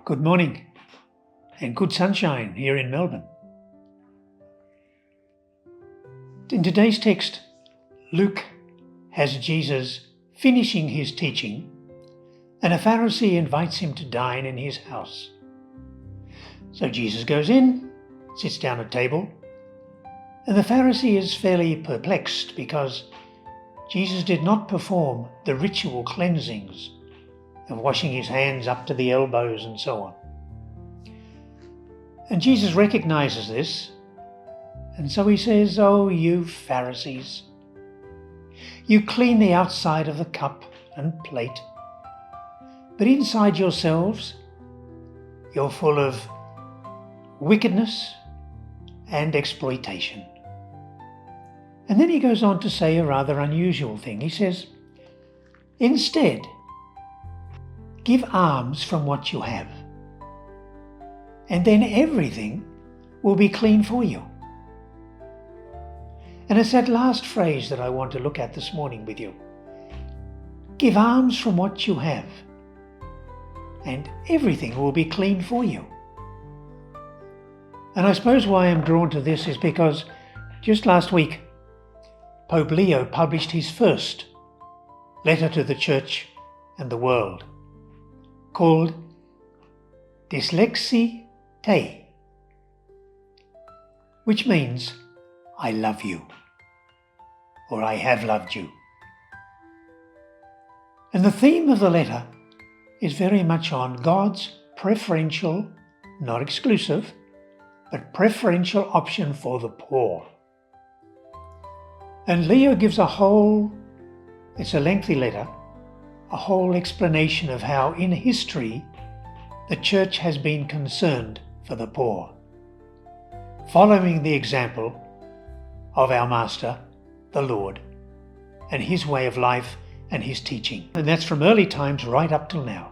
Good morning and good sunshine here in Melbourne. In today's text, Luke has Jesus finishing his teaching, and a Pharisee invites him to dine in his house. So Jesus goes in, sits down at table, and the Pharisee is fairly perplexed because Jesus did not perform the ritual cleansings of washing his hands up to the elbows and so on. And Jesus recognizes this, and so he says, "Oh, you Pharisees, you clean the outside of the cup and plate, but inside yourselves, you're full of wickedness and exploitation." And then he goes on to say a rather unusual thing. He says, "Instead, give alms from what you have, and then everything will be clean for you." And it's that last phrase that I want to look at this morning with you. Give alms from what you have, and everything will be clean for you. And I suppose why I'm drawn to this is because just last week, Pope Leo published his first letter to the Church and the world, called Dilexi Te, which means I love you, or I have loved you. And the theme of the letter is very much on God's preferential, not exclusive, but preferential option for the poor. And Leo gives it's a lengthy letter, a whole explanation of how in history the Church has been concerned for the poor, following the example of our Master, the Lord, and his way of life and his teaching. And that's from early times right up till now.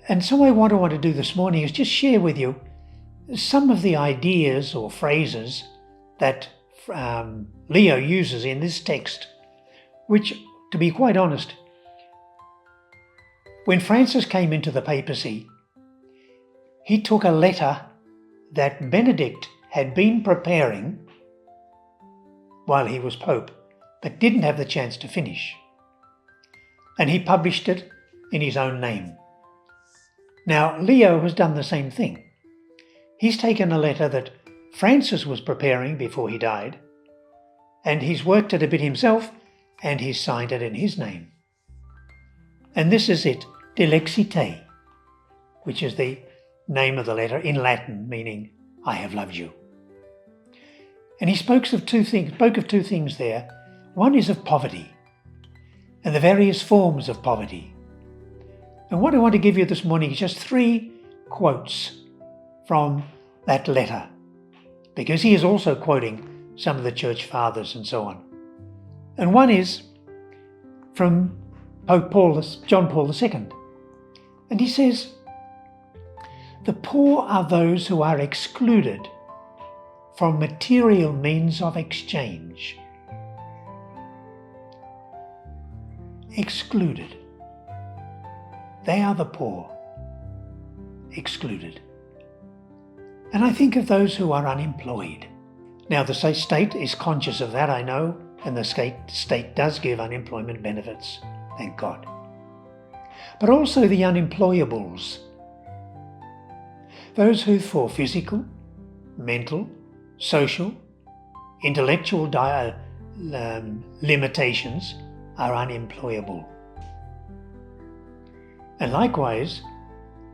And so what I want to do this morning is just share with you some of the ideas or phrases that Leo uses in this text, which, to be quite honest, when Francis came into the papacy, he took a letter that Benedict had been preparing while he was Pope, but didn't have the chance to finish. And he published it in his own name. Now, Leo has done the same thing. He's taken a letter that Francis was preparing before he died, and he's worked it a bit himself, and he's signed it in his name. And this is it, Dilexi Te, which is the name of the letter in Latin, meaning I have loved you. And he spoke of two things there. One is of poverty, and the various forms of poverty. And what I want to give you this morning is just 3 quotes from that letter, because he is also quoting some of the church fathers and so on. And one is from Pope John Paul II. And he says, "The poor are those who are excluded from material means of exchange." Excluded. They are the poor. Excluded. And I think of those who are unemployed. Now, the state is conscious of that, I know, and the state does give unemployment benefits, thank God. But also the unemployables. Those who, for physical, mental, social, intellectual limitations, are unemployable. And likewise,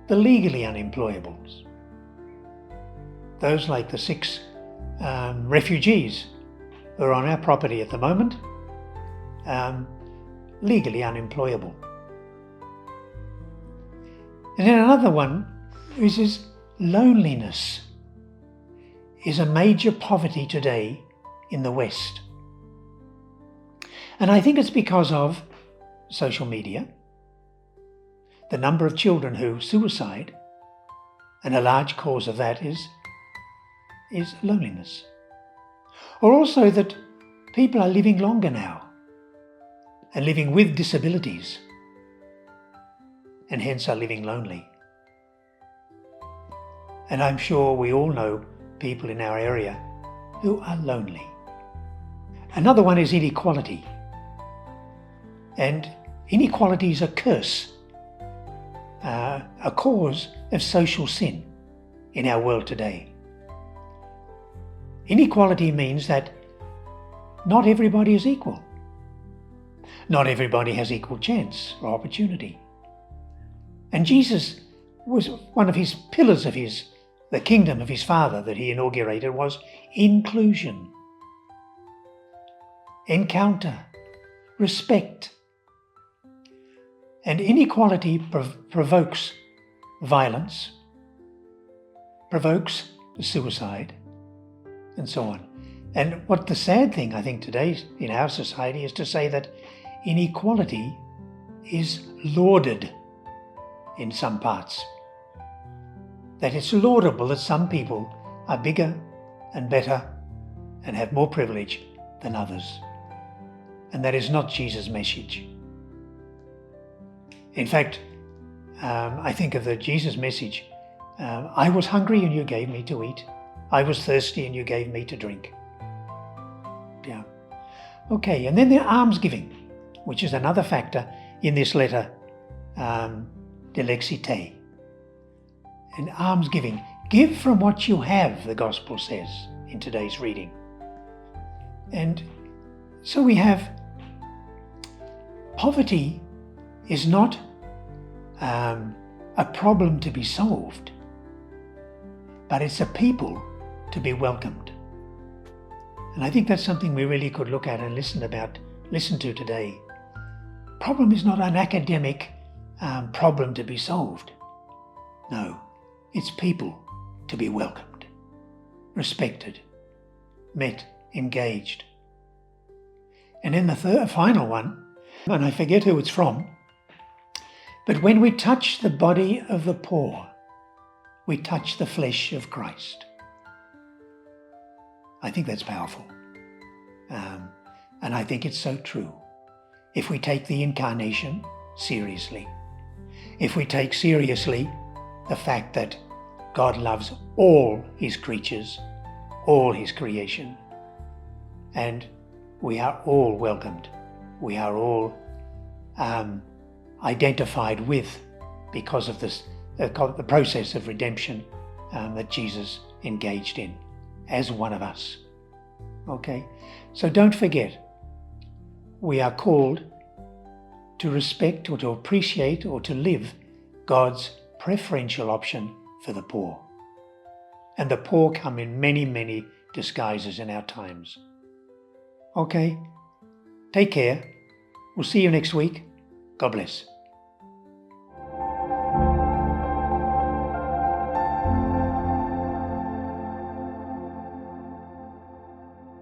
the legally unemployables. Those like the 6 refugees who are on our property at the moment, legally unemployable. And then another one is loneliness is a major poverty today in the West. And I think it's because of social media, the number of children who suicide, and a large cause of that is loneliness. Or also that people are living longer now and living with disabilities. and hence are living lonely. And I'm sure we all know people in our area who are lonely. Another one is inequality. And inequality is a curse, a cause of social sin in our world today. Inequality means that not everybody is equal. Not everybody has equal chance or opportunity. And Jesus was one of his pillars of the kingdom of his Father that he inaugurated was inclusion, encounter, respect. And inequality provokes violence, provokes suicide, and so on. And what the sad thing, I think, today in our society is to say that inequality is lauded in some parts. That it's laudable that some people are bigger and better and have more privilege than others. And that is not Jesus' message. In fact, I think of the Jesus message, I was hungry and you gave me to eat. I was thirsty and you gave me to drink. Yeah. Okay, and then the almsgiving, which is another factor in this letter, Dilexi Te. And almsgiving, give from what you have, the gospel says in today's reading. And so we have poverty is not a problem to be solved, but it's a people to be welcomed. And I think that's something we really could look at and listen to today. Problem is not an academic problem to be solved. No, it's people to be welcomed, respected, met, engaged. And then the final one, and I forget who it's from, but when we touch the body of the poor, we touch the flesh of Christ. I think that's powerful. And I think it's so true. If we take the incarnation seriously, if we take seriously the fact that God loves all his creatures, all his creation, and we are all welcomed, we are all identified with because of this, the process of redemption that Jesus engaged in as one of us. Okay, so don't forget, we are called to respect or to appreciate or to live God's preferential option for the poor. And the poor come in many, many disguises in our times. Okay, take care. We'll see you next week. God bless.